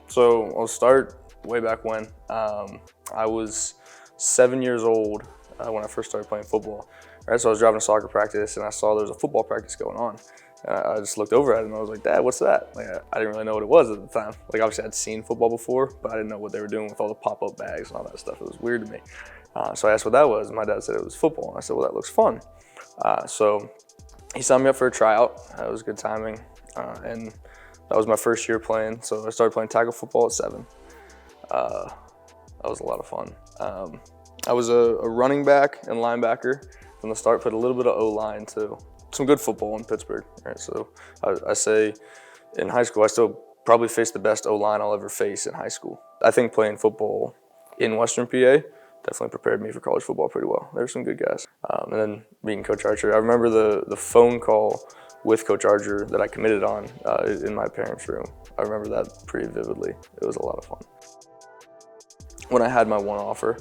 So I'll start way back when. I was 7 years old when I first started playing football. Right, so I was driving to soccer practice and I saw there was a football practice going on. And I just looked over at it and I was like, Dad, what's that? Like, I didn't really know what it was at the time. Like, obviously I'd seen football before, but I didn't know what they were doing with all the pop-up bags and all that stuff. It was weird to me. So I asked what that was, and my dad said it was football. And I said, well, that looks fun. So he signed me up for a tryout. That was good timing. And that was my first year playing. So I started playing tackle football at 7. That was a lot of fun. I was a running back and linebacker from the start, played a little bit of O-line too. Some good football in Pittsburgh, right? So I say in high school, I still probably faced the best O-line I'll ever face in high school. I think playing football in Western PA definitely prepared me for college football pretty well. There were some good guys. And then meeting Coach Archer, I remember the phone call with Coach Archer that I committed on in my parents' room. I remember that pretty vividly. It was a lot of fun. When I had my one offer,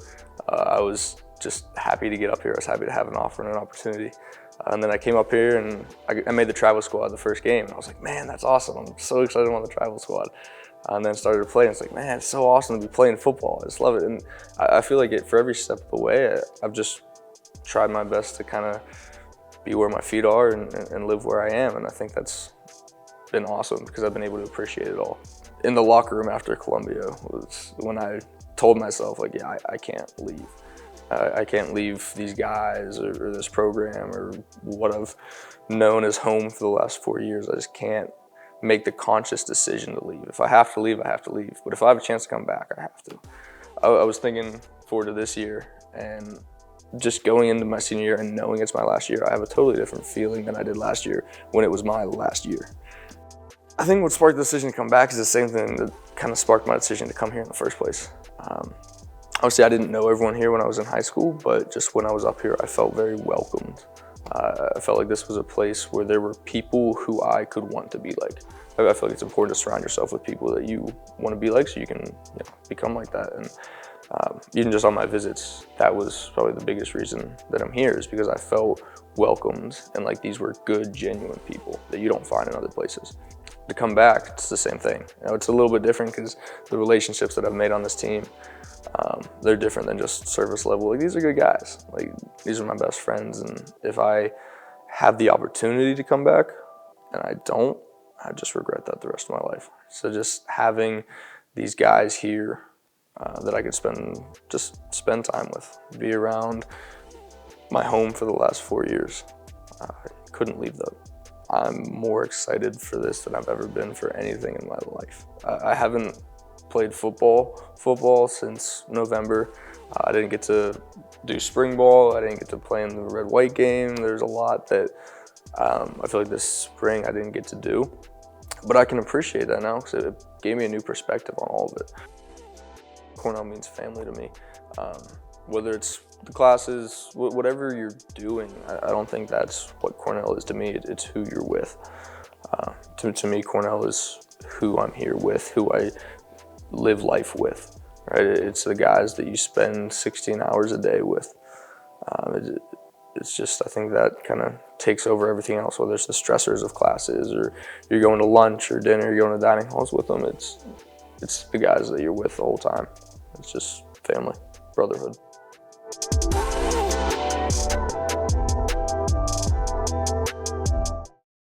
I was just happy to get up here. I was happy to have an offer and an opportunity. And then I came up here and I made the travel squad the first game. And I was like, man, that's awesome. I'm so excited I'm on the travel squad. And then started to play and it's like, man, it's so awesome to be playing football. I just love it. And I feel like for every step of the way, I've just tried my best to kind of be where my feet are and live where I am. And I think that's been awesome because I've been able to appreciate it all. In the locker room after Columbia was when I told myself, like, yeah, I can't leave. I can't leave these guys or this program or what I've known as home for the last 4 years. I just can't make the conscious decision to leave. If I have to leave, I have to leave. But if I have a chance to come back, I have to. I was thinking forward to this year and just going into my senior year and knowing it's my last year, I have a totally different feeling than I did last year when it was my last year. I think what sparked the decision to come back is the same thing that kind of sparked my decision to come here in the first place. Obviously, I didn't know everyone here when I was in high school, but just when I was up here, I felt very welcomed. I felt like this was a place where there were people who I could want to be like. I feel like it's important to surround yourself with people that you want to be like so you can become like that. And even just on my visits, that was probably the biggest reason that I'm here is because I felt welcomed and like these were good, genuine people that you don't find in other places. To come back, it's the same thing. It's a little bit different because the relationships that I've made on this team, they're different than just service level. Like, these are good guys. Like, these are my best friends. And if I have the opportunity to come back and I don't, I just regret that the rest of my life. So just having these guys here that I could spend time with, be around my home for the last 4 years, I couldn't leave that. I'm more excited for this than I've ever been for anything in my life. I haven't played football since November. I didn't get to do spring ball. I didn't get to play in the red-white game. There's a lot that I feel like this spring I didn't get to do. But I can appreciate that now because it gave me a new perspective on all of it. Cornell means family to me. Whether it's the classes, whatever you're doing, I don't think that's what Cornell is to me. It's who you're with. To me, Cornell is who I'm here with, who I live life with. Right? It's the guys that you spend 16 hours a day with. It's just, I think that kind of takes over everything else, whether it's the stressors of classes or you're going to lunch or dinner, you're going to dining halls with them. It's the guys that you're with the whole time. It's just family, brotherhood.